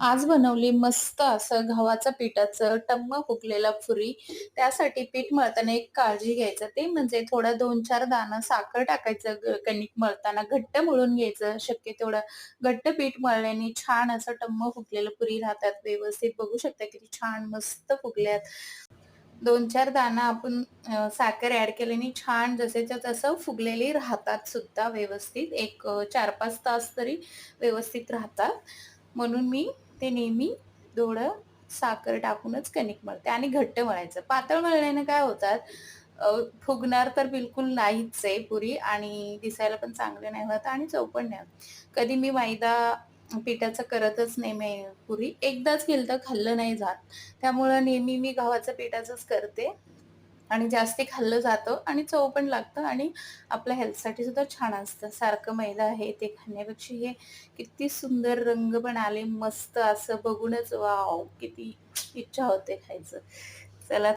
आज बनवली मस्त असं गव्हाचं पिठाचं टम्म फुगलेला पुरी. त्यासाठी पीठ मळताना एक काळजी घ्यायचं ते म्हणजे थोडा 2-4 दाणा साखर टाकायचं कणिक मळताना. घट्ट मळून घ्यायचं शक्य तेवढं. घट्ट पीठ मळल्याने छान असं टम्म फुगलेलं पुरी राहतात व्यवस्थित. बघू शकता किती छान मस्त फुगल्यात. 2-4 दाणा आपण साखर ॲड केल्याने छान जसेच्या तसं फुगलेली राहतात सुद्धा व्यवस्थित. एक 4-5 तास तरी व्यवस्थित राहतात. म्हणून मी ते नेहमी थोडं साखर टाकूनच कणिक मळते आणि घट्ट मळायचं. पातळ मळल्याने काय होतात फुगणार तर बिलकुल नाहीच आहे पुरी आणि दिसायला पण चांगलं नाही होत आणि चव पण नाही होत. कधी मी मैदा पिठाचं करतच नाही मी पुरी. एकदाच केलं तर खाल्लं नाही जात. त्यामुळं नेहमी मी गव्हाचं पिठाचंच करते आणि जास्ती खाल्लं जातं आणि चव पण लागतं आणि आपल्या हेल्थसाठी सुद्धा छान असतं. सारखं मैदा आहे ते खाण्यापेक्षा हे किती सुंदर रंग पण आले मस्त असं बघूनच वॉव! किती इच्छा होते खायचं. चला